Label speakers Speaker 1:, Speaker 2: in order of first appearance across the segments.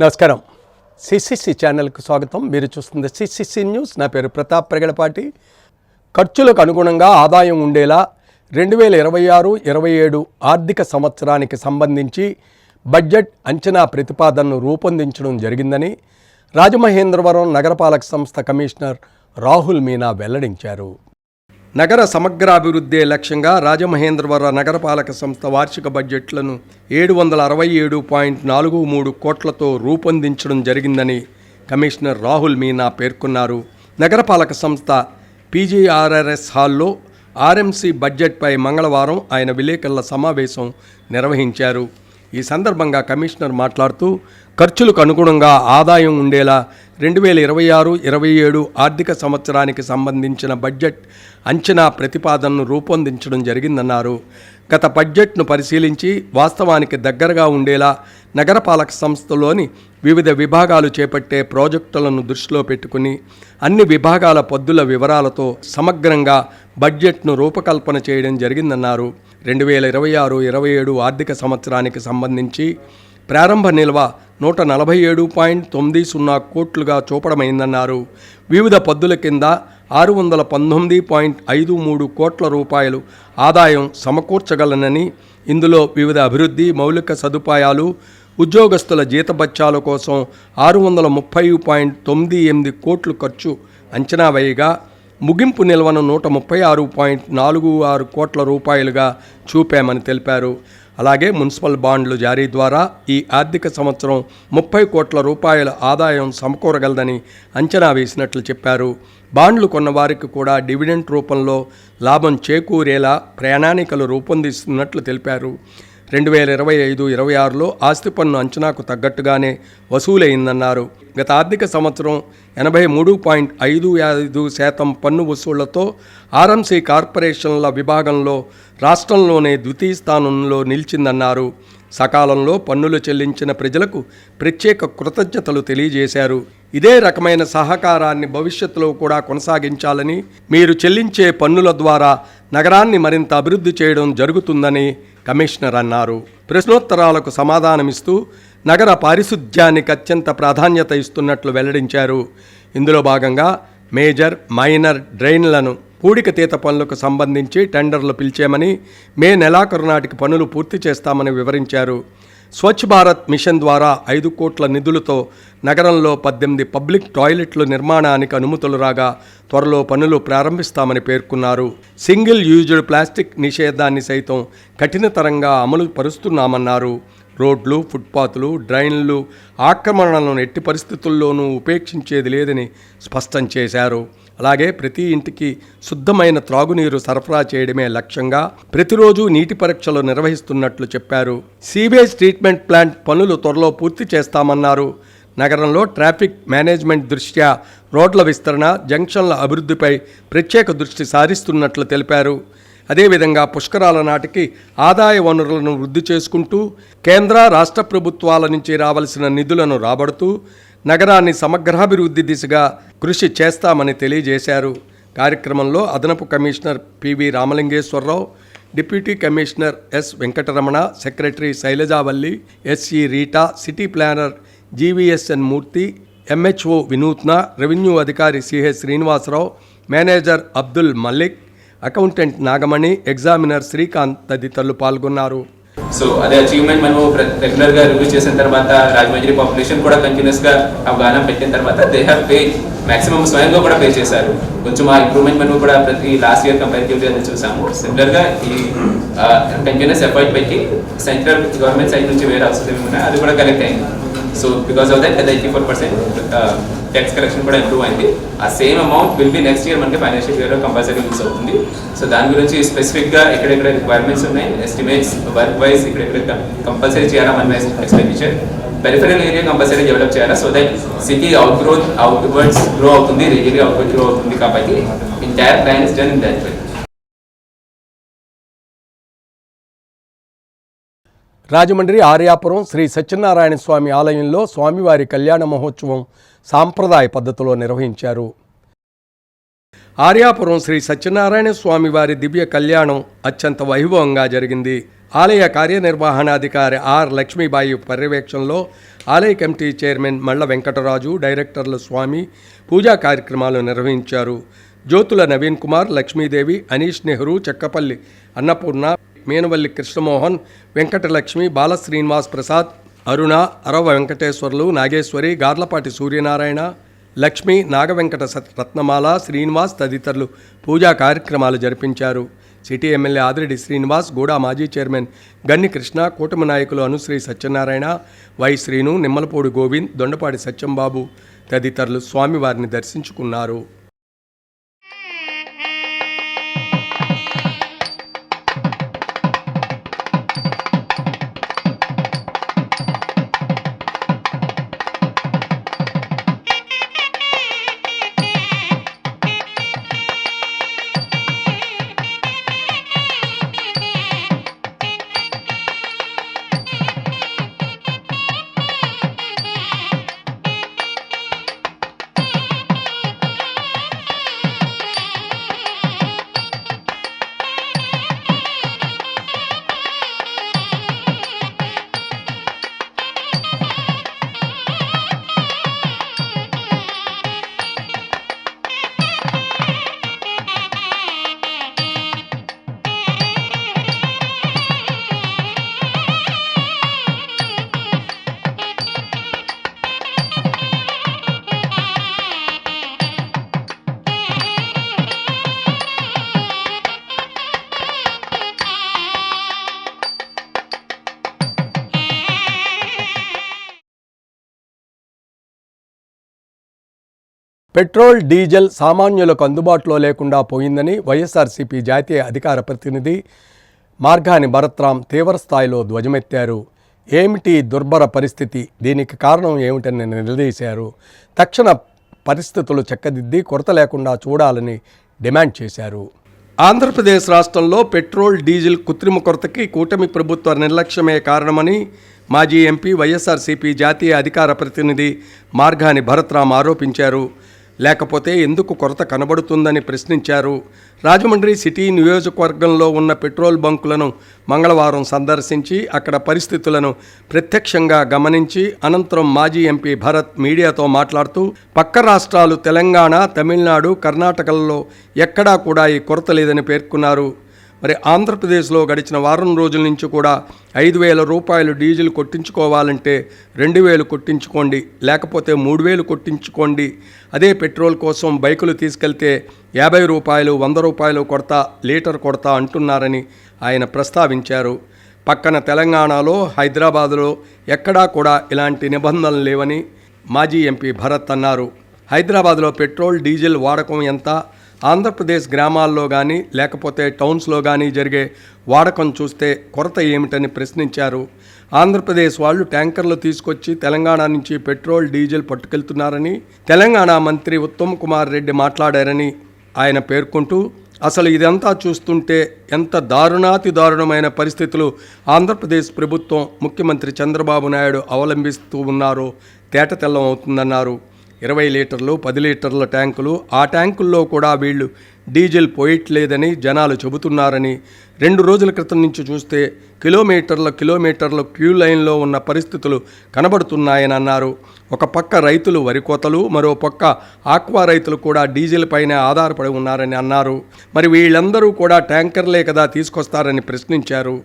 Speaker 1: నమస్కారం. సిసిసి ఛానల్కు స్వాగతం. మీరు చూస్తుంది సిసిసి న్యూస్. నా పేరు ప్రతాప్ ప్రగడపాటి. ఖర్చులకు అనుగుణంగా ఆదాయం ఉండేలా 2026-27 ఆర్థిక సంవత్సరానికి సంబంధించి బడ్జెట్ అంచనా ప్రతిపాదనను రూపొందించడం జరిగిందని రాజమహేంద్రవరం నగరపాలక సంస్థ కమిషనర్ రాహుల్ మీనా వెల్లడించారు. నగర సమగ్రాభివృద్ధి లక్ష్యంగా రాజమహేంద్రవరం నగరపాలక సంస్థ వార్షిక బడ్జెట్లను 767.43 కోట్లతో రూపొందించడం జరిగిందని కమిషనర్ రాహుల్ మీనా పేర్కొన్నారు. నగరపాలక సంస్థ PGRRS హాల్లో RMC బడ్జెట్పై మంగళవారం ఆయన విలేకరుల సమావేశం నిర్వహించారు. ఈ సందర్భంగా కమిషనర్ మాట్లాడుతూ ఖర్చులకు అనుగుణంగా ఆదాయం ఉండేలా 2026-27 ఆర్థిక సంవత్సరానికి సంబంధించిన బడ్జెట్ అంచనా ప్రతిపాదనను రూపొందించడం జరిగిందన్నారు. గత బడ్జెట్ను పరిశీలించి వాస్తవానికి దగ్గరగా ఉండేలా నగరపాలక సంస్థలోని వివిధ విభాగాలు చేపట్టే ప్రాజెక్టులను దృష్టిలో పెట్టుకుని అన్ని విభాగాల పద్దుల వివరాలతో సమగ్రంగా బడ్జెట్ను రూపకల్పన చేయడం జరిగిందన్నారు. 2026-27 ఆర్థిక సంవత్సరానికి సంబంధించి ప్రారంభ నిల్వ 147.90 కోట్లుగా చూపడమైందన్నారు. వివిధ పద్దుల కింద 619.53 కోట్ల రూపాయలు ఆదాయం సమకూర్చగలనని, ఇందులో వివిధ అభివృద్ధి, మౌలిక సదుపాయాలు, ఉద్యోగస్తుల జీతభత్యాల కోసం 630.98 కోట్లు ఖర్చు అంచనా వేయగా ముగింపు నిల్వను 136.46 కోట్ల రూపాయలుగా చూపామని తెలిపారు. అలాగే మున్సిపల్ బాండ్లు జారీ ద్వారా ఈ ఆర్థిక సంవత్సరం 30 కోట్ల రూపాయల ఆదాయం సమకూరగలదని అంచనా వేసినట్లు చెప్పారు. బాండ్లు కొన్నవారికి కూడా డివిడెంట్ రూపంలో లాభం చేకూరేలా ప్రణాళికలు రూపొందిస్తున్నట్లు తెలిపారు. 2025-26లో ఆస్తి పన్ను అంచనాకు తగ్గట్టుగానే వసూలైందన్నారు. గత ఆర్థిక సంవత్సరం 83.55% పన్ను వసూళ్లతో RMC కార్పొరేషన్ల విభాగంలో రాష్ట్రంలోనే ద్వితీయ స్థానంలో నిలిచిందన్నారు. సకాలంలో పన్నులు చెల్లించిన ప్రజలకు ప్రత్యేక కృతజ్ఞతలు తెలియజేశారు. ఇదే రకమైన సహకారాన్ని భవిష్యత్తులో కూడా కొనసాగించాలని, మీరు చెల్లించే పన్నుల ద్వారా నగరాన్ని మరింత అభివృద్ధి చేయడం జరుగుతుందని కమిషనర్ అన్నారు. ప్రశ్నోత్తరాలకు సమాధానమిస్తూ నగర పారిశుధ్యానికి అత్యంత ప్రాధాన్యత ఇస్తున్నట్లు వెల్లడించారు. ఇందులో భాగంగా మేజర్, మైనర్ డ్రైన్లను పూడికతీత పనులకు సంబంధించి టెండర్లు పిలిచామని, మే నెలాఖరు నాటికి పనులు పూర్తి చేస్తామని వివరించారు. స్వచ్ఛ భారత్ మిషన్ ద్వారా 5 కోట్ల నిధులతో నగరంలో 18 పబ్లిక్ టాయిలెట్ల నిర్మాణానికి అనుమతులు రాగా త్వరలో పనులు ప్రారంభిస్తామని పేర్కొన్నారు. సింగిల్ యూజ్డ్ ప్లాస్టిక్ నిషేధాన్ని సైతం కఠినతరంగా అమలు పరుస్తున్నామన్నారు. రోడ్లు, ఫుట్పాత్లు, డ్రైన్లు ఆక్రమణలను ఎట్టి పరిస్థితుల్లోనూ ఉపేక్షించేది లేదని స్పష్టం చేశారు. అలాగే ప్రతి ఇంటికి శుద్ధమైన త్రాగునీరు సరఫరా చేయడమే లక్ష్యంగా ప్రతిరోజు నీటి పరీక్షలు నిర్వహిస్తున్నట్లు చెప్పారు. సీవేజ్ ట్రీట్మెంట్ ప్లాంట్ పనులు త్వరలో పూర్తి చేస్తామన్నారు. నగరంలో ట్రాఫిక్ మేనేజ్మెంట్ దృష్ట్యా రోడ్ల విస్తరణ, జంక్షన్ల అభివృద్ధిపై ప్రత్యేక దృష్టి సారిస్తున్నట్లు తెలిపారు. అదేవిధంగా పుష్కరాల నాటికి ఆదాయ వనరులను వృద్ధి చేసుకుంటూ కేంద్ర, రాష్ట్ర ప్రభుత్వాల నుంచి రావాల్సిన నిధులను రాబడుతూ నగరాన్ని సమగ్రాభివృద్ధి దిశగా కృషి చేస్తామని తెలియజేశారు. కార్యక్రమంలో అదనపు commissioner PV Ramalingeswararao, deputy commissioner S Venkataramana, secretary Sailajavalli, SE Rita, city planner GVSN Murthy, MHO Vinutna, revenue అధికారి CH Srinivasarao, manager Abdul Mallik, accountant Nagamani, examiner Srikanth తదితరులు పాల్గొన్నారు.
Speaker 2: సో అదే అచీవ్మెంట్ మనం రెగ్యులర్గా రివ్యూ చేసిన తర్వాత రాజమండ్రి పాపులేషన్ కూడా కంటిన్యూస్గా అవగాహన పెట్టిన తర్వాత దే హ్యావ్ పే మ్యాక్సిమం స్వయంగా కూడా పే చేశారు. కొంచెం ఆ ఇంప్రూవ్మెంట్ మనం కూడా ప్రతి లాస్ట్ ఇయర్ కంపారిటివ్గా చూసాము. సిమిలర్గా ఈ కంటిన్యూస్ ఎఫర్ట్ పెట్టి సెంట్రల్ గవర్నమెంట్ సైడ్ నుంచి వేరే అవసరం ఏమైనా అది కూడా కలెక్ట్ అయింది. So because of that 84% tax collection కూడా ఇంప్రూవ్ అయింది. ఆ same amount will be next year మనకి ఫైనాన్షియల్ ఇయర్లో కంపల్సరీ యూస్ అవుతుంది. సో దాని గురించి స్పెసిఫిక్గా ఎక్కడెక్కడ రిక్వైర్మెంట్స్ ఉన్నాయి, ఎస్టిమేట్స్, వర్క్ వైజ్ ఎక్కడెక్కడ కంపల్సరీ చేయాలా మన expenditure, peripheral area compulsory develop చేయాలా so that city outwards grow అవుతుంది, ఏరియా అవుట్వర్డ్ గ్రో అవుతుంది. కాబట్టి entire plan is done in that way.
Speaker 1: Rajahmundry Aryapuram Sri Satyanarayana Swamy ఆలయంలో స్వామివారి కళ్యాణ మహోత్సవం సాంప్రదాయ పద్ధతిలో నిర్వహించారు. ఆర్యాపురం శ్రీ సత్యనారాయణ స్వామివారి దివ్య కళ్యాణం అత్యంత వైభవంగా జరిగింది. ఆలయ కార్యనిర్వహణాధికారి ఆర్ లక్ష్మీబాయి పర్యవేక్షణలో ఆలయ కమిటీ చైర్మన్ మళ్ళ వెంకటరాజు, డైరెక్టర్లు స్వామి పూజా కార్యక్రమాలు నిర్వహించారు. జ్యోతుల నవీన్ కుమార్, లక్ష్మీదేవి, అనీష్ నెహ్రూ, చెక్కపల్లి అన్నపూర్ణ, మీనవల్లి కృష్ణమోహన్, వెంకటలక్ష్మి, బాల శ్రీనివాస్ ప్రసాద్, అరుణ, అరవ వెంకటేశ్వర్లు, నాగేశ్వరి, గార్లపాటి సూర్యనారాయణ, లక్ష్మి, నాగవెంకట రత్నమాల, శ్రీనివాస్ తదితరులు పూజా కార్యక్రమాలు జరిపించారు. సిటీ ఎమ్మెల్యే ఆదిరెడ్డి శ్రీనివాస్, గూడా మాజీ చైర్మన్ గన్ని కృష్ణ, కూటమి నాయకులు అనుశ్రీ సత్యనారాయణ, వై శ్రీను, నిమ్మలపూడి గోవింద్, దొండపాటి సత్యంబాబు తదితరులు స్వామివారిని దర్శించుకున్నారు. పెట్రోల్, డీజిల్ సామాన్యులకు అందుబాటులో లేకుండా పోయిందని వైఎస్ఆర్సీపీ జాతీయ అధికార ప్రతినిధి మార్గాని భరత్రాం తీవ్రస్థాయిలో ధ్వజమెత్తారు. ఏమిటి దుర్భర పరిస్థితి, దీనికి కారణం ఏమిటని నిలదీశారు. తక్షణ పరిస్థితులు చక్కదిద్ది కొరత లేకుండా చూడాలని డిమాండ్ చేశారు. ఆంధ్రప్రదేశ్ రాష్ట్రంలో పెట్రోల్, డీజిల్ కృత్రిమ కొరతకి కూటమి ప్రభుత్వ నిర్లక్ష్యమే కారణమని మాజీ ఎంపీ వైఎస్ఆర్సీపీ జాతీయ అధికార ప్రతినిధి మార్గాని భరత్రాం ఆరోపించారు. లేకపోతే ఎందుకు కొరత కనబడుతుందని ప్రశ్నించారు. రాజమండ్రి సిటీ నియోజకవర్గంలో ఉన్న పెట్రోల్ బంకులను మంగళవారం సందర్శించి అక్కడ పరిస్థితులను ప్రత్యక్షంగా గమనించి అనంతరం మాజీ ఎంపీ భరత్ మీడియాతో మాట్లాడుతూ పక్క రాష్ట్రాలు తెలంగాణ, తమిళనాడు, కర్ణాటకలలో ఎక్కడా కూడా ఈ కొరత లేదని పేర్కొన్నారు. మరి ఆంధ్రప్రదేశ్లో గడిచిన వారం రోజుల నుంచి కూడా 5,000 రూపాయలు డీజిల్ కొట్టించుకోవాలంటే 2,000 కొట్టించుకోండి, లేకపోతే 3,000 కొట్టించుకోండి. అదే పెట్రోల్ కోసం బైకులు తీసుకెళ్తే 50 రూపాయలు, 100 రూపాయలు కొడతా, లీటర్ కొడతా అంటున్నారని ఆయన ప్రస్తావించారు. పక్కన తెలంగాణలో, హైదరాబాదులో ఎక్కడా కూడా ఇలాంటి నిబంధనలు లేవని మాజీ ఎంపీ భరత్ అన్నారు. హైదరాబాద్లో పెట్రోల్, డీజిల్ వాడకం ఎంత, ఆంధ్రప్రదేశ్ గ్రామాల్లో కానీ లేకపోతే టౌన్స్లో కానీ జరిగే వాడకం చూస్తే కొరత ఏమిటని ప్రశ్నించారు. ఆంధ్రప్రదేశ్ వాళ్ళు ట్యాంకర్లు తీసుకొచ్చి తెలంగాణ నుంచి పెట్రోల్, డీజిల్ పట్టుకెళ్తున్నారని తెలంగాణ మంత్రి ఉత్తమ్ కుమార్ రెడ్డి మాట్లాడారని ఆయన పేర్కొంటూ అసలు ఇదంతా చూస్తుంటే ఎంత దారుణాతి దారుణమైన పరిస్థితులు ఆంధ్రప్రదేశ్ ప్రభుత్వం, ముఖ్యమంత్రి చంద్రబాబు నాయుడు అవలంబిస్తూ ఉన్నారో తేటతెల్లం అవుతుందన్నారు. 20 లీటర్లు, 10 లీటర్ల ట్యాంకులు, ఆ ట్యాంకుల్లో కూడా వీళ్ళు డీజిల్ పోయట్లేదని జనాలు చెబుతున్నారని, 2 రోజుల క్రితం నుంచి చూస్తే కిలోమీటర్ల క్యూ లైన్లో ఉన్న పరిస్థితులు కనబడుతున్నాయని అన్నారు. ఒక పక్క రైతులు వరి కోతలు, మరో పక్క ఆక్వా రైతులు కూడా డీజిల్ పైనే ఆధారపడి ఉన్నారని అన్నారు. మరి వీళ్ళందరూ కూడా ట్యాంకర్లే కదా తీసుకొస్తారని ప్రశ్నించారు.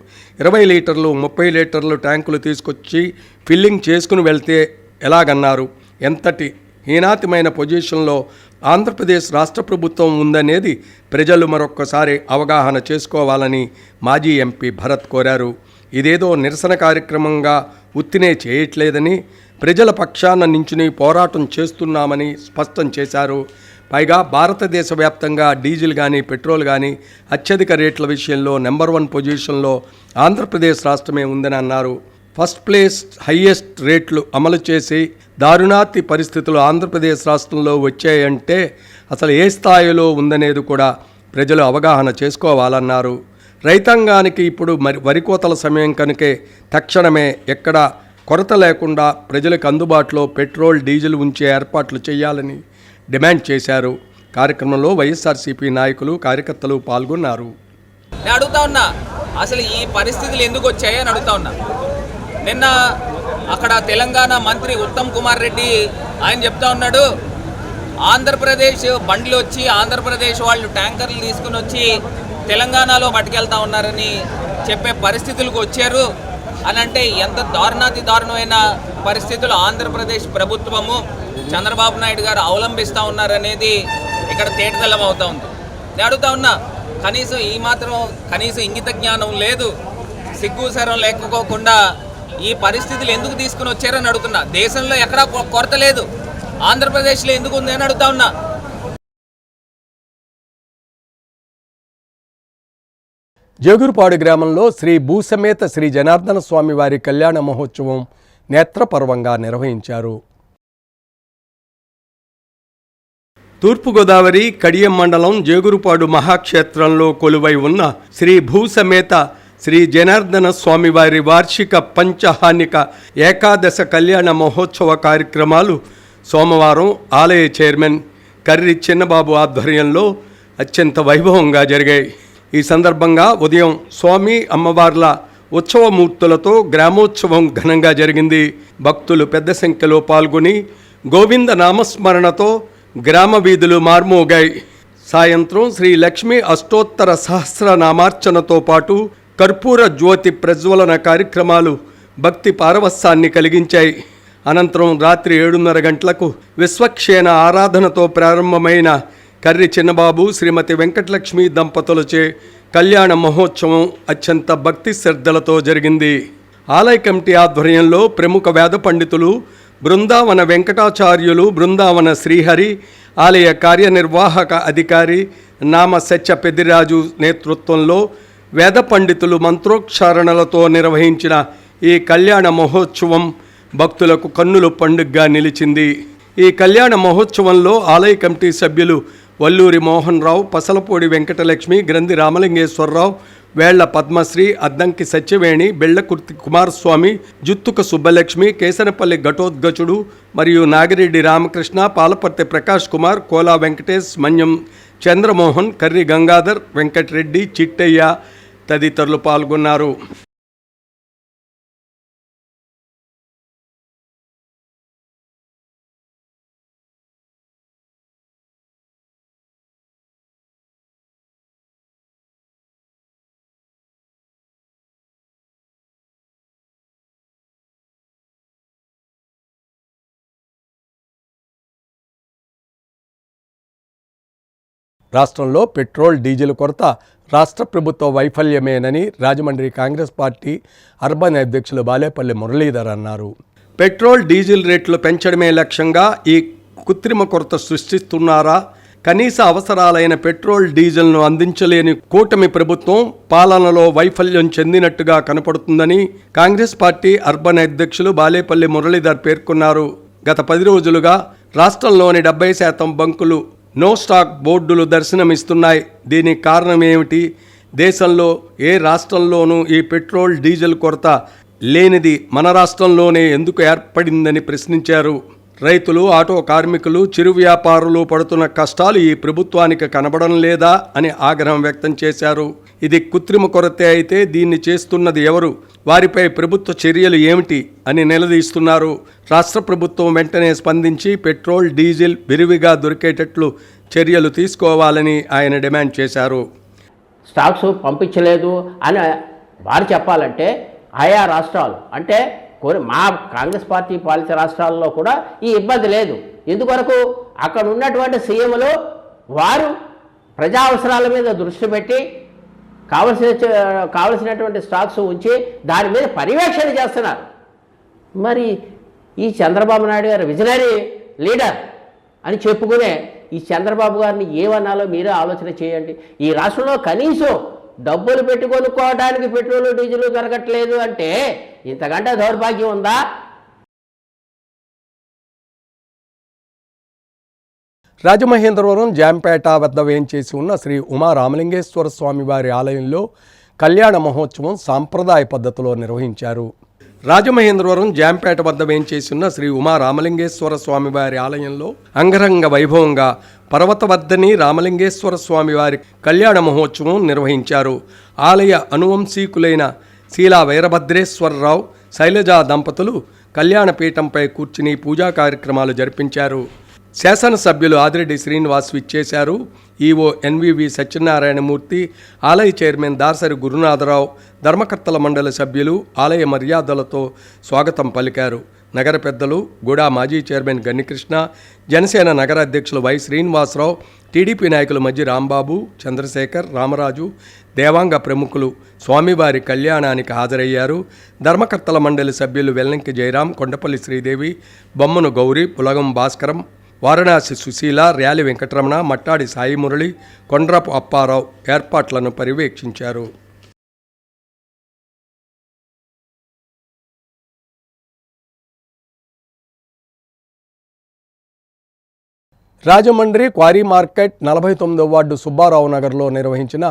Speaker 1: 20 లీటర్లు, 30 లీటర్లు ట్యాంకులు తీసుకొచ్చి ఫిల్లింగ్ చేసుకుని వెళ్తే ఎలాగన్నారు. ఎంతటి హీనాతిమైన పొజిషన్లో ఆంధ్రప్రదేశ్ రాష్ట్ర ప్రభుత్వం ఉందనేది ప్రజలు మరొక్కసారి అవగాహన చేసుకోవాలని మాజీ ఎంపీ భరత్ కోరారు. ఇదేదో నిరసన కార్యక్రమంగా ఉత్తినే చేయట్లేదని, ప్రజల పక్షాన నించుని పోరాటం చేస్తున్నామని స్పష్టం చేశారు. పైగా భారతదేశ వ్యాప్తంగా డీజిల్ కానీ పెట్రోల్ కానీ అత్యధిక రేట్ల విషయంలో నెంబర్ 1 పొజిషన్లో ఆంధ్రప్రదేశ్ రాష్ట్రమే ఉందని అన్నారు. ఫస్ట్ ప్లేస్ హయ్యెస్ట్ రేట్లు అమలు చేసి దారుణాతి పరిస్థితులు ఆంధ్రప్రదేశ్ రాష్ట్రంలో వచ్చాయంటే అసలు ఏ స్థాయిలో ఉందనేది కూడా ప్రజలు అవగాహన చేసుకోవాలన్నారు. రైతాంగానికి ఇప్పుడు వరి కోతల సమయం కనుకే తక్షణమే ఎక్కడ కొరత లేకుండా ప్రజలకు అందుబాటులో పెట్రోల్, డీజిల్ ఉంచే ఏర్పాట్లు చేయాలని డిమాండ్ చేశారు. కార్యక్రమంలో వైఎస్ఆర్సీపీ నాయకులు, కార్యకర్తలు పాల్గొన్నారు.
Speaker 3: నేను అడుగుతా ఉన్నా, అసలు ఈ పరిస్థితులు ఎందుకు వచ్చాయి అని అడుగుతా ఉన్నా. నిన్న అక్కడ తెలంగాణ మంత్రి ఉత్తమ్ కుమార్ రెడ్డి ఆయన చెప్తా ఉన్నాడు, ఆంధ్రప్రదేశ్ బండ్లు వచ్చి ఆంధ్రప్రదేశ్ వాళ్ళు ట్యాంకర్లు తీసుకుని వచ్చి తెలంగాణలో పట్టుకెళ్తా ఉన్నారని చెప్పే పరిస్థితులకు వచ్చారు అని అంటే ఎంత దారుణాతి దారుణమైన పరిస్థితులు ఆంధ్రప్రదేశ్ ప్రభుత్వము చంద్రబాబు నాయుడు గారు అవలంబిస్తూ ఉన్నారనేది ఇక్కడ తేటతెల్లం అవుతా ఉంది. నేను అడుగుతా ఉన్నా, కనీసం ఇంగిత జ్ఞానం లేదు, సిగ్గుసరం లేకపోకుండా ఈ పరిస్థితులు ఎందుకు తీసుకుని వచ్చారని అడుగుతున్నా. దేశంలో ఎక్కడా కొరత లేదు, ఆంధ్రప్రదేశ్లో ఎందుకు ఉంది అని అడుగుతా ఉన్నా.
Speaker 1: జేగురుపాడు గ్రామంలో శ్రీ భూసమేత శ్రీ జనార్దన స్వామి వారి కళ్యాణ మహోత్సవం నేత్రపర్వంగా నిర్వహించారు. తూర్పుగోదావరి కడియం మండలం జేగురుపాడు మహాక్షేత్రంలో కొలువై ఉన్న శ్రీ భూసమేత శ్రీ జనార్దన స్వామివారి వార్షిక పంచహానిక ఏకాదశ కళ్యాణ మహోత్సవ కార్యక్రమాలు సోమవారం ఆలయ చైర్మన్ కర్రి చిన్నబాబు ఆధ్వర్యంలో అత్యంత వైభవంగా జరిగాయి. ఈ సందర్భంగా ఉదయం స్వామి అమ్మవార్ల ఉత్సవమూర్తులతో గ్రామోత్సవం ఘనంగా జరిగింది. భక్తులు పెద్ద సంఖ్యలో పాల్గొని గోవింద నామస్మరణతో గ్రామ వీధులు మార్మోగాయి. సాయంత్రం శ్రీ లక్ష్మీ అష్టోత్తర సహస్రనామార్చనతో పాటు కర్పూర జ్యోతి ప్రజ్వలన కార్యక్రమాలు భక్తి పారవస్యాన్ని కలిగించాయి. అనంతరం రాత్రి 7:30 గంటలకు విశ్వక్షేణ ఆరాధనతో ప్రారంభమైన కర్రి చిన్నబాబు శ్రీమతి వెంకటలక్ష్మి దంపతులచే కళ్యాణ మహోత్సవం అత్యంత భక్తి శ్రద్ధలతో జరిగింది. ఆలయ కమిటీ ఆధ్వర్యంలో ప్రముఖ వేద పండితులు బృందావన వెంకటాచార్యులు, బృందావన శ్రీహరి, ఆలయ కార్యనిర్వాహక అధికారి నామ సత్య పెద్దిరాజు నేతృత్వంలో వేద పండితులు మంత్రోచ్చారణలతో నిర్వహించిన ఈ కళ్యాణ మహోత్సవం భక్తులకు కన్నుల పండుగగా నిలిచింది. ఈ కళ్యాణ మహోత్సవంలో ఆలయ కమిటీ సభ్యులు వల్లూరి మోహన్ రావు, పసలపూడి వెంకటలక్ష్మి, గ్రంథి రామలింగేశ్వరరావు, వేళ్ల పద్మశ్రీ, అద్దంకి సత్యవేణి, బెళ్లకుర్తి కుమారస్వామి, జుత్తుక సుబ్బలక్ష్మి, కేసనపల్లి ఘటోద్గచుడు మరియు నాగిరెడ్డి రామకృష్ణ, పాలపర్తి ప్రకాష్ కుమార్, కోలా వెంకటేష్, మన్యం చంద్రమోహన్, కర్రి గంగాధర్, వెంకటరెడ్డి, చిట్టయ్య తదితరులు పాల్గొన్నారు. రాష్ట్రంలో పెట్రోల్, డీజిల్ కొరత రాష్ట్ర ప్రభుత్వ వైఫల్యమేనని రాజమండ్రి కాంగ్రెస్ పార్టీ అర్బన్ అధ్యక్షులు బాలేపల్లి మురళీధర్ అన్నారు. పెట్రోల్, డీజిల్ రేట్లు పెంచడమే లక్ష్యంగా ఈ కృత్రిమ కొరత సృష్టిస్తున్నారా? కనీస అవసరాలైన పెట్రోల్, డీజిల్ను అందించలేని కూటమి ప్రభుత్వం పాలనలో వైఫల్యం చెందినట్టుగా కనపడుతుందని కాంగ్రెస్ పార్టీ అర్బన్ అధ్యక్షులు బాలేపల్లి మురళీధర్ పేర్కొన్నారు. గత 10 రోజులుగా రాష్ట్రంలోని 70% బంకులు నో స్టాక్ బోర్డులు దర్శనమిస్తున్నాయి. దీనికి కారణం ఏమిటి? దేశంలో ఏ రాష్ట్రంలోనూ ఈ పెట్రోల్, డీజిల్ కొరత లేనిది మన రాష్ట్రంలోనే ఎందుకు ఏర్పడిందని ప్రశ్నించారు. రైతులు, ఆటో కార్మికులు, చిరు వ్యాపారులు పడుతున్న కష్టాలు ఈ ప్రభుత్వానికి కనబడం లేదా అని ఆగ్రహం వ్యక్తం చేశారు. ఇది కృత్రిమ కొరతే అయితే దీన్ని చేస్తున్నది ఎవరు? వారిపై ప్రభుత్వ చర్యలు ఏమిటి అని నిలదీస్తున్నారు. రాష్ట్ర ప్రభుత్వం వెంటనే స్పందించి పెట్రోల్, డీజిల్ విరివిగా దొరికేటట్లు చర్యలు తీసుకోవాలని ఆయన డిమాండ్ చేశారు.
Speaker 4: స్టాక్స్ పంపించలేదు అని వారు చెప్పాలంటే ఆయా రాష్ట్రాలు అంటే మా కాంగ్రెస్ పార్టీ పాలిత రాష్ట్రాల్లో కూడా ఈ ఇబ్బంది లేదు. ఎందుకొరకు అక్కడ ఉన్నటువంటి సీఎంలు వారు ప్రజా అవసరాల మీద దృష్టి పెట్టి కావలసినటువంటి స్టాక్స్ ఉంచి దాని మీద పర్యవేక్షణ చేస్తున్నారు. మరి ఈ చంద్రబాబు నాయుడు గారు విజనరీ లీడర్ అని చెప్పుకునే ఈ చంద్రబాబు గారిని ఏమన్నాలో మీరే ఆలోచన చేయండి. ఈ రాష్ట్రంలో కనీసం డబ్బులు పెట్టి కొనుక్కోవడానికి పెట్రోలు, డీజిల్ దొరకట్లేదు అంటే ఇంతకంటే దౌర్భాగ్యం ఉందా?
Speaker 1: రాజమహేంద్రవరం జాంపేట వద్ద వేంచేసి ఉన్న శ్రీ ఉమా రామలింగేశ్వర స్వామివారి ఆలయంలో కళ్యాణ మహోత్సవం సాంప్రదాయ పద్ధతిలో నిర్వహించారు. రాజమహేంద్రవరం జాంపేట వద్ద వేంచేసిన శ్రీ ఉమా రామలింగేశ్వర స్వామివారి ఆలయంలో అంగరంగ వైభవంగా పర్వతవర్ధని రామలింగేశ్వర స్వామివారి కళ్యాణ మహోత్సవం నిర్వహించారు. ఆలయ అనువంశీకులైన శీలా వీరభద్రేశ్వరరావు, శైలజా దంపతులు కళ్యాణపీఠంపై కూర్చుని పూజా కార్యక్రమాలు జరిపించారు. శాసనసభ్యులు ఆదిరెడ్డి శ్రీనివాస్ విచ్చేశారు. ఈవో ఎన్వివి సత్యనారాయణమూర్తి, ఆలయ చైర్మన్ దాసరి గురునాథరావు, ధర్మకర్తల మండలి సభ్యులు ఆలయ మర్యాదలతో స్వాగతం పలికారు. నగర పెద్దలు గూడా మాజీ చైర్మన్ గన్నికృష్ణ, జనసేన నగర అధ్యక్షులు వై శ్రీనివాసరావు, టీడీపీ నాయకులు మధ్య రాంబాబు, చంద్రశేఖర్, రామరాజు, దేవాంగ ప్రముఖులు స్వామివారి కళ్యాణానికి హాజరయ్యారు. ధర్మకర్తల మండలి సభ్యులు వెల్లంకి జయరాం, కొండపల్లి శ్రీదేవి, బొమ్మను గౌరీ, పులగం భాస్కరం, వారణాసి సుశీల, ర్యాలి వెంకటరమణ, మట్టాడి సాయి మురళి, కొండ్రపు అప్పారావు ఏర్పాట్లను పర్యవేక్షించారు. రాజమండ్రి క్వారీ మార్కెట్ 49వ వార్డు సుబ్బారావు నగర్లో నిర్వహించిన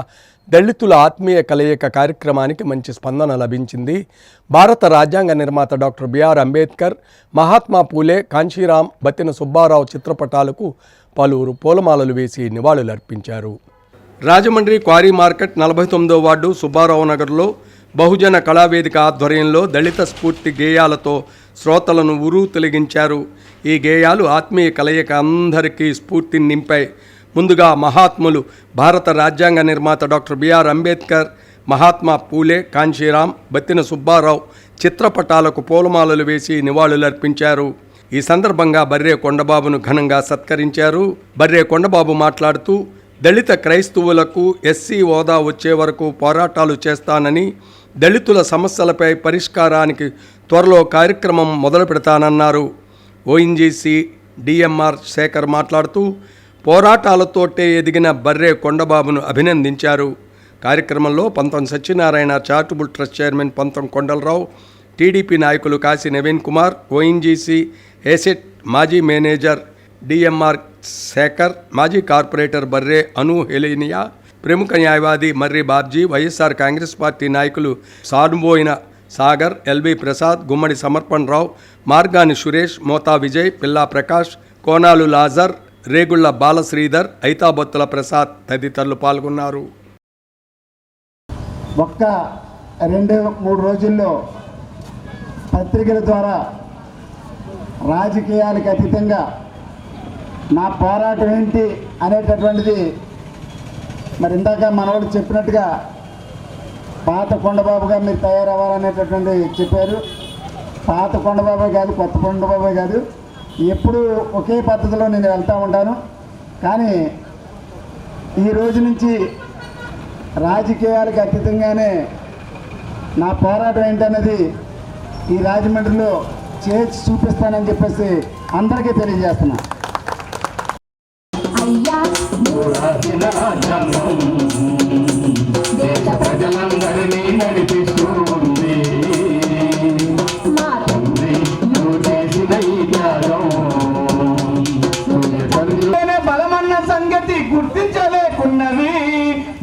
Speaker 1: దళితుల ఆత్మీయ కలయిక కార్యక్రమానికి మంచి స్పందన లభించింది. భారత రాజ్యాంగ నిర్మాత డాక్టర్ బిఆర్ అంబేద్కర్, మహాత్మా పూలే, కాంశీరాం, బత్తిన సుబ్బారావు చిత్రపటాలకు పలువురు పూలమాలలు వేసి నివాళులర్పించారు. రాజమండ్రి క్వారీ మార్కెట్ 49వ వార్డు సుబ్బారావు నగర్లో బహుజన కళావేదిక ఆధ్వర్యంలో దళిత స్ఫూర్తి గేయాలతో శ్రోతలను ఉరు తొలగించారు. ఈ గేయాలు ఆత్మీయ కలయిక అందరికీ స్ఫూర్తిని నింపాయి. ముందుగా మహాత్ములు భారత రాజ్యాంగ నిర్మాత డాక్టర్ బిఆర్ అంబేద్కర్, మహాత్మా పూలే, కాంశీరాం, బత్తిన సుబ్బారావు చిత్రపటాలకు పూలమాలలు వేసి నివాళులర్పించారు. ఈ సందర్భంగా బర్రే కొండబాబును ఘనంగా సత్కరించారు. బర్రే కొండబాబు మాట్లాడుతూ దళిత క్రైస్తవులకు ఎస్సీ హోదా వచ్చే వరకు పోరాటాలు చేస్తానని, దళితుల సమస్యలపై పరిష్కారానికి త్వరలో కార్యక్రమం మొదలు పెడతానన్నారు. ఓఎన్జీసీ డిఎంఆర్ శేఖర్ మాట్లాడుతూ పోరాటాలతోటే ఎదిగిన బర్రే కొండబాబును అభినందించారు. కార్యక్రమంలో పంతం సత్యనారాయణ చారిటబుల్ ట్రస్ట్ చైర్మన్ పంతం కొండలరావు, టీడీపీ నాయకులు కాశీ నవీన్ కుమార్, ఓఎన్జీసీ ఏసెట్ మాజీ మేనేజర్ డిఎంఆర్ శేఖర్, మాజీ కార్పొరేటర్ బర్రే అను హెలీనియా, ప్రముఖ న్యాయవాది మర్రి బాబ్జీ, వైఎస్ఆర్ కాంగ్రెస్ పార్టీ నాయకులు సానుబోయిన సాగర్, ఎల్బి ప్రసాద్, గుమ్మడి సమర్పణ్ రావు, మార్గాని సురేష్, మోతా విజయ్, పిల్లా ప్రకాష్, కోనాలు లాజర్, రేగుళ్ల బాలశ్రీధర్, ఐతాబత్తుల ప్రసాద్ తదితరులు పాల్గొన్నారు.
Speaker 5: ఒక్క 2-3 రోజుల్లో పత్రికల ద్వారా రాజకీయాలకు అతీతంగా నా పోరాటం ఏంటి అనేటటువంటిది మరి ఇందాక మనవాళ్ళు చెప్పినట్టుగా పాత కొండబాబుగా మీరు తయారవ్వాలనేటటువంటి చెప్పారు. పాత కొండబాబే కాదు, కొత్త కొండబాబే కాదు, ఎప్పుడు ఒకే పద్ధతిలో నేను వెళ్తూ ఉంటాను. కానీ ఈ రోజు నుంచి రాజకీయాలకు అతీతంగానే నా పోరాటం ఏంటన్నది ఈ రాజమండ్రిలో చేసి చూపిస్తానని చెప్పేసి అందరికీ తెలియజేస్తున్నా.
Speaker 6: బలమన్న సంగతి గుర్తించలేకున్నవి,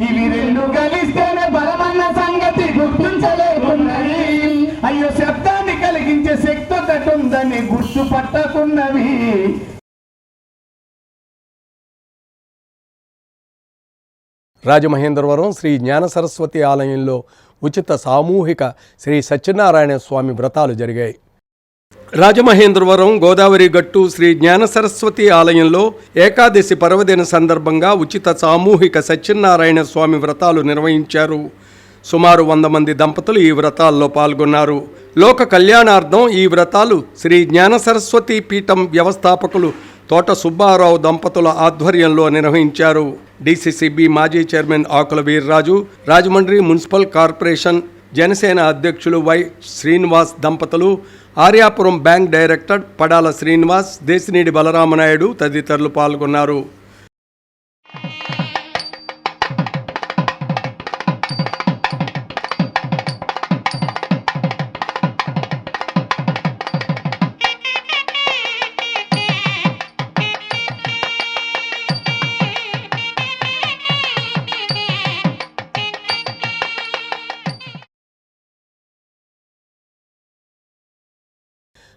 Speaker 6: ఇవి రెండు కలిస్తేనే బలమన్న సంగతి గుర్తించలేకున్నవి. అయ్యో శబ్దాన్ని కలిగించే శక్తి ఒకటి ఉందని గుర్తుపట్టకున్నవి.
Speaker 1: రాజమహేంద్రవరం శ్రీ జ్ఞాన సరస్వతి ఆలయంలో ఉచిత సామూహిక శ్రీ సత్యనారాయణ స్వామి వ్రతాలు జరిగాయి. రాజమహేంద్రవరం గోదావరి గట్టు శ్రీ జ్ఞాన సరస్వతి ఆలయంలో ఏకాదశి పర్వదిన సందర్భంగా ఉచిత సామూహిక సత్యనారాయణ స్వామి వ్రతాలు నిర్వహించారు. సుమారు 100 మంది దంపతులు ఈ వ్రతాల్లో పాల్గొన్నారు. లోక కళ్యాణార్థం ఈ వ్రతాలు శ్రీ జ్ఞాన సరస్వతి పీఠం వ్యవస్థాపకులు తోట సుబ్బారావు దంపతుల ఆధ్వర్యంలో నిర్వహించారు. డీసీసీబీ మాజీ చైర్మన్ ఆకుల వీర్రాజు, రాజమండ్రి మున్సిపల్ కార్పొరేషన్ జనసేన అధ్యక్షులు వై శ్రీనివాస్ దంపతులు, ఆర్యాపురం బ్యాంక్ డైరెక్టర్ పడాల శ్రీనివాస్, దేశినేడి బలరామనాయుడు తదితరులు పాల్గొన్నారు.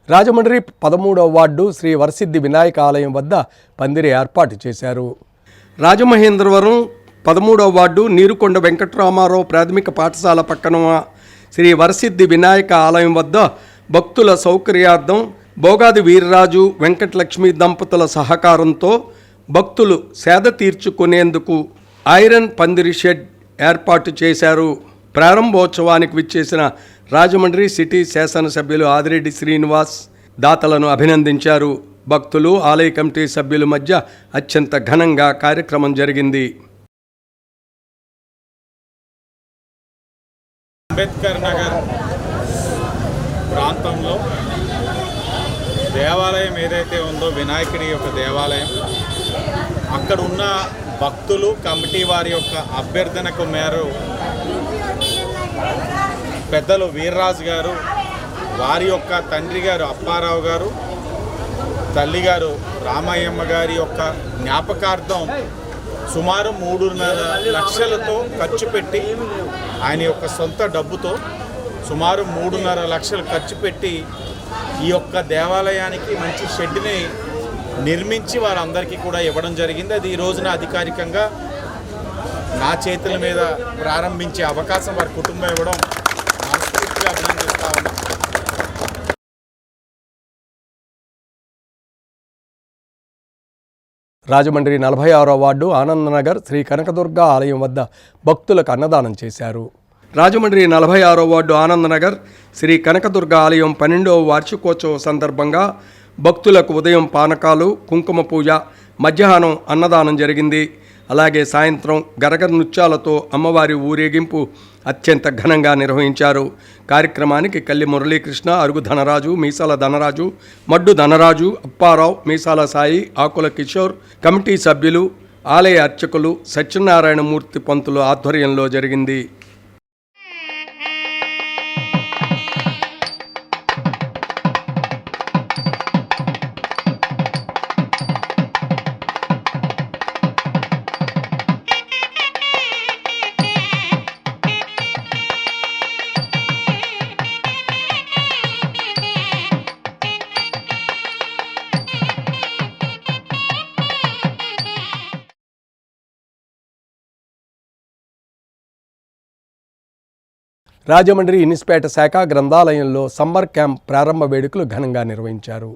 Speaker 1: రాజమండ్రి 13వ వార్డు శ్రీ వరసిద్ధి వినాయక ఆలయం వద్ద పందిరి ఏర్పాటు చేశారు. రాజమహేంద్రవరం 13వ వార్డు నీరుకొండ వెంకటరామారావు ప్రాథమిక పాఠశాల పక్కన శ్రీ వరసిద్ధి వినాయక ఆలయం వద్ద భక్తుల సౌకర్యార్థం బోగాది వీర్రాజు వెంకటలక్ష్మి దంపతుల సహకారంతో భక్తులు సేద తీర్చుకునేందుకు ఐరన్ పందిరి షెడ్ ఏర్పాటు చేశారు. ప్రారంభోత్సవానికి విచ్చేసిన రాజమండ్రి సిటీ శాసనసభ్యులు ఆదిరెడ్డి శ్రీనివాస్ దాతలను అభినందించారు. భక్తులు, ఆలయ కమిటీ సభ్యుల మధ్య అత్యంత ఘనంగా కార్యక్రమం జరిగింది.
Speaker 7: అంబేద్కర్ నగర్ ప్రాంతంలో దేవాలయం ఏదైతే ఉందో వినాయకుడి యొక్క దేవాలయం, అక్కడ ఉన్న భక్తులు కమిటీ వారి యొక్క అభ్యర్థనకు మేరకు పెద్దలు వీర్రాజు గారు, వారి యొక్క తండ్రి గారు అప్పారావు గారు, తల్లి గారు రామయ్యమ్మ గారి యొక్క జ్ఞాపకార్థం సుమారు 3.5 లక్షలతో ఖర్చు పెట్టి, ఆయన యొక్క సొంత డబ్బుతో సుమారు 3.5 లక్షలు ఖర్చు పెట్టి ఈ యొక్క దేవాలయానికి మంచి షెడ్ని నిర్మించి వారందరికీ కూడా ఇవ్వడం జరిగింది. అది ఈ రోజున అధికారికంగా నా చేతుల మీద ప్రారంభించే అవకాశం వారి కుటుంబం ఇవ్వడం మనస్ఫూర్తిగా అభినందిస్తా ఉన్నాం.
Speaker 1: రాజమండ్రి 46వ వార్డు ఆనందనగర్ శ్రీ కనకదుర్గ ఆలయం వద్ద భక్తులకు అన్నదానం చేశారు. రాజమండ్రి 46వ వార్డు ఆనందనగర్ శ్రీ కనకదుర్గ ఆలయం 12వ వార్షికోత్సవ సందర్భంగా భక్తులకు ఉదయం పానకాలు, కుంకుమ పూజ, మధ్యాహ్నం అన్నదానం జరిగింది. అలాగే సాయంత్రం గరగ నృత్యాలతో అమ్మవారి ఊరేగింపు అత్యంత ఘనంగా నిర్వహించారు. కార్యక్రమానికి కల్లి మురళీకృష్ణ, అరుగు ధనరాజు, మీసాల ధనరాజు, మడ్డు ధనరాజు, అప్పారావు, మీసాల సాయి, ఆకుల కిషోర్, కమిటీ సభ్యులు, ఆలయ అర్చకులు సత్యనారాయణమూర్తి పంతులు ఆధ్వర్యంలో జరిగింది. రాజమండ్రి ఇన్స్పేట శాఖ గ్రంథాలయంలో సమ్మర్ క్యాంప్ ప్రారంభ వేడుకలు ఘనంగా నిర్వహించారు.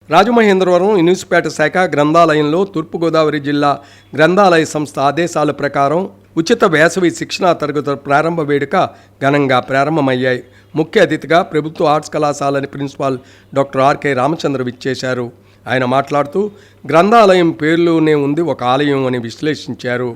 Speaker 1: రాజమహేంద్రవరం ఇన్స్పేట శాఖ గ్రంథాలయంలో తూర్పుగోదావరి జిల్లా గ్రంథాలయ సంస్థ ఆదేశాల ప్రకారం ఉచిత వేసవి శిక్షణా తరగతుల ప్రారంభ వేడుక ఘనంగా ప్రారంభమయ్యాయి. ముఖ్య అతిథిగా ప్రభుత్వ ఆర్ట్స్ కళాశాల ప్రిన్సిపాల్ డాక్టర్ ఆర్కే రామచంద్ర విచ్చేశారు. ఆయన మాట్లాడుతూ గ్రంథాలయం పేరులోనే ఉంది ఒక ఆలయం అని విశ్లేషించారు.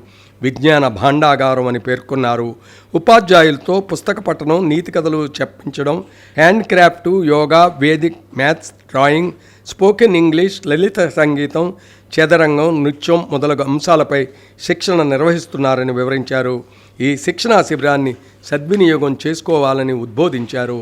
Speaker 1: విజ్ఞాన భాండాగారం అని పేర్కొన్నారు. ఉపాధ్యాయులతో పుస్తక పఠనం, నీతి కథలు చెప్పించడం, hand craft, yoga, Vedic, maths, drawing, spoken English, లలిత సంగీతం, చదరంగం, నృత్యం మొదలగు అంశాలపై శిక్షణ నిర్వహిస్తున్నారని వివరించారు. ఈ శిక్షణా శిబిరాన్ని సద్వినియోగం చేసుకోవాలని ఉద్బోధించారు.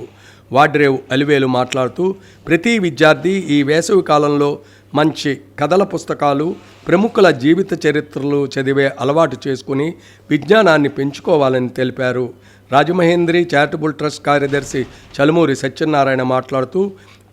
Speaker 1: వాడ్రేవ్ అలివేలు మాట్లాడుతూ ప్రతి విద్యార్థి ఈ వేసవి కాలంలో మంచి కథల పుస్తకాలు, ప్రముఖుల జీవిత చరిత్రలు చదివే అలవాటు చేసుకుని విజ్ఞానాన్ని పెంచుకోవాలని తెలిపారు. రాజమహేంద్రి చారిటబుల్ ట్రస్ట్ కార్యదర్శి చలుమూరి సత్యనారాయణ మాట్లాడుతూ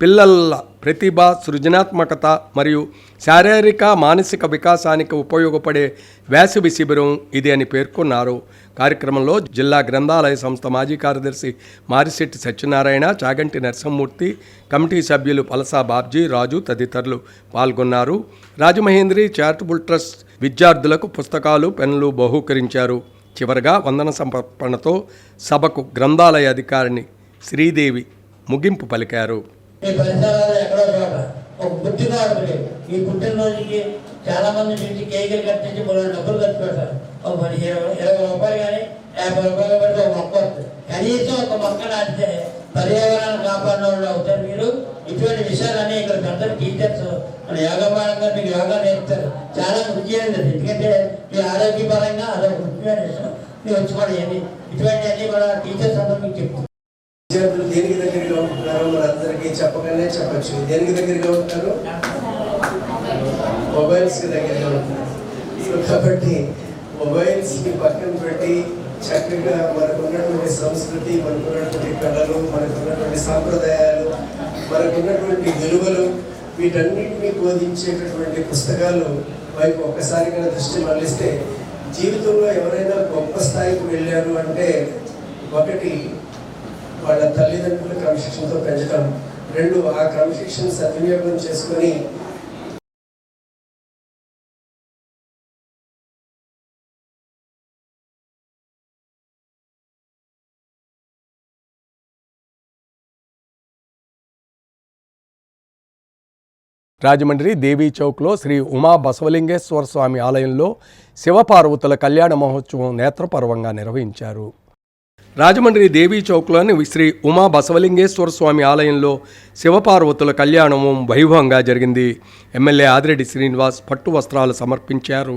Speaker 1: పిల్లల ప్రతిభ, సృజనాత్మకత మరియు శారీరక, మానసిక వికాసానికి ఉపయోగపడే వేసవి శిబిరం ఇది అని పేర్కొన్నారు. కార్యక్రమంలో జిల్లా గ్రంథాలయ సంస్థ మాజీ కార్యదర్శి మారిశెట్టి సత్యనారాయణ, చాగంటి నరసింహమూర్తి, కమిటీ సభ్యులు పలసా బాబ్జీ, రాజు తదితరులు పాల్గొన్నారు. రాజమహేంద్రి చారిటబుల్ ట్రస్ట్ విద్యార్థులకు పుస్తకాలు, పెన్నులు బహూకరించారు. చివరగా వందన సమర్పణతో సభకు గ్రంథాలయ అధికారిని శ్రీదేవి ముగింపు పలికారు.
Speaker 8: ఈ పరిసరాలు ఎక్కడో చోట ఒక పుట్టినరోజు, ఈ పుట్టినరోజుకి చాలా మంది నుంచి కేకులు కట్టించి మూడు డబ్బులు ఖర్చు పెడతారు. ఒక 20 రూపాయలు కానీ 50 రూపాయలు పెడితే ఒక మొక్క వస్తుంది. కనీసం ఒక మొక్క నాటితే పర్యావరణాన్ని కాపాడిన వాళ్ళు అవుతారు మీరు. ఇటువంటి విషయాలన్నీ ఇక్కడ పెద్ద టీచర్స్ మన యోగా పరంగా మీకు యోగా నేర్పుతారు. చాలా ముఖ్యమైనది, ఎందుకంటే మీ ఆరోగ్యపరంగా అదొక ముఖ్యమైన విషయం. మీరు వచ్చుకోండి, ఇటువంటివన్నీ కూడా టీచర్స్ అందరూ మీకు చెప్తారు.
Speaker 9: విద్యార్థులు దేనికి దగ్గరగా ఉంటున్నారో మనందరికీ చెప్పగానే చెప్పచ్చు. దేనికి దగ్గరగా ఉంటున్నారు? మొబైల్స్కి దగ్గరగా ఉంటున్నారు. సో కాబట్టి మొబైల్స్ని పక్కన పెట్టి చక్కగా మనకున్నటువంటి సంస్కృతి, మనకున్నటువంటి కళలు, మనకున్నటువంటి సాంప్రదాయాలు, మనకున్నటువంటి విలువలు వీటన్నిటినీ బోధించేటటువంటి పుస్తకాలు వైపు ఒక్కసారిగా దృష్టి మళ్లిస్తే జీవితంలో ఎవరైనా గొప్ప స్థాయికి వెళ్ళారు అంటే ఒకటి వాళ్ళ తల్లిదండ్రుల క్రమశిక్షణతో పెంచడం, రెండు ఆ క్రమశిక్షణ సద్వినియోగం చేసుకొని
Speaker 1: రాజమండ్రి దేవీ చౌక్లో శ్రీ ఉమా బసవలింగేశ్వర స్వామి ఆలయంలో శివపార్వతుల కళ్యాణ మహోత్సవం నేత్రపర్వంగా నిర్వహించారు. రాజమండ్రి దేవీ చౌక్లోని శ్రీ ఉమా బసవలింగేశ్వర స్వామి ఆలయంలో శివపార్వతుల కళ్యాణం వైభవంగా జరిగింది. ఎమ్మెల్యే ఆదిరెడ్డి శ్రీనివాస్ పట్టు వస్త్రాలు సమర్పించారు.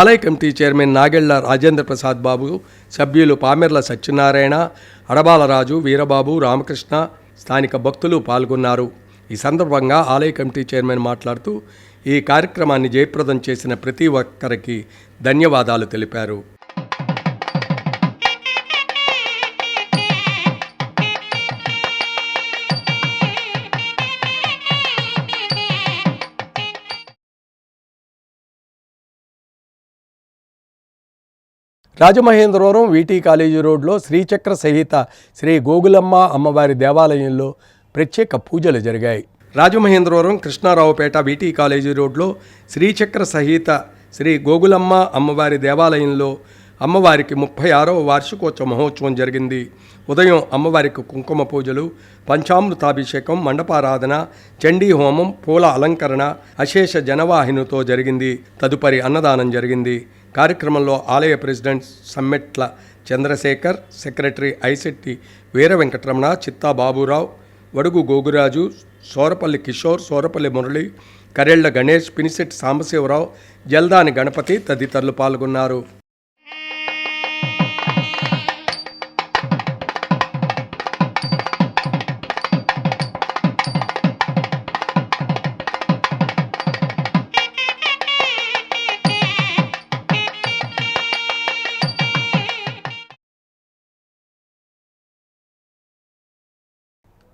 Speaker 1: ఆలయ కమిటీ చైర్మన్ నాగెళ్ల రాజేంద్ర ప్రసాద్ బాబు, సభ్యులు పామెర్ల సత్యనారాయణ, అడబాలరాజు, వీరబాబు, రామకృష్ణ, స్థానిక భక్తులు పాల్గొన్నారు. ఈ సందర్భంగా ఆలయ కమిటీ చైర్మన్ మాట్లాడుతూ ఈ కార్యక్రమాన్ని జయప్రదం చేసిన ప్రతి ఒక్కరికి ధన్యవాదాలు తెలిపారు. రాజమహేంద్రవరం వీటీ కాలేజీ రోడ్లో శ్రీచక్ర సహిత శ్రీ గోగులమ్మ అమ్మవారి దేవాలయంలో ప్రత్యేక పూజలు జరిగాయి. రాజమహేంద్రవరం కృష్ణారావుపేట వీటీ కాలేజీ రోడ్లో శ్రీచక్ర సహిత శ్రీ గోగులమ్మ అమ్మవారి దేవాలయంలో అమ్మవారికి 36వ వార్షికోత్సవ మహోత్సవం జరిగింది. ఉదయం అమ్మవారికి కుంకుమ పూజలు, పంచామృతాభిషేకం, మండపారాధన, చండీ హోమం, పూల అలంకరణ, అశేష జనవాహినితో జరిగింది. తదుపరి అన్నదానం జరిగింది. కార్యక్రమంలో ఆలయ ప్రెసిడెంట్ సమ్మెట్ల చంద్రశేఖర్, సెక్రటరీ ఐశెట్టి వీర వెంకటరమణ, చిత్తా బాబురావు, వడుగు గోగురాజు, సోరపల్లి కిషోర్, సోరపల్లి మురళి, కరెళ్ల గణేష్, పినిశెట్టి సాంబశివరావు, జల్దాని గణపతి తదితరులు పాల్గొన్నారు.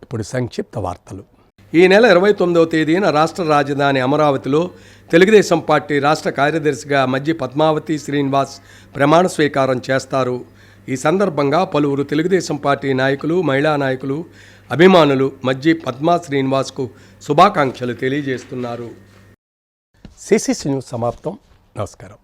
Speaker 1: ఇప్పుడు సంక్షిప్త వార్తలు. ఈ నెల 29వ తేదీన రాష్ట్ర రాజధాని అమరావతిలో తెలుగుదేశం పార్టీ రాష్ట్ర కార్యదర్శిగా మజ్జి పద్మావతి శ్రీనివాస్ ప్రమాణ స్వీకారం చేస్తారు. ఈ సందర్భంగా పలువురు తెలుగుదేశం పార్టీ నాయకులు, మహిళా నాయకులు, అభిమానులు మజ్జి పద్మా శ్రీనివాస్కు శుభాకాంక్షలు తెలియజేస్తున్నారు. సిసిసి న్యూస్ సమాప్తం. నమస్కారం.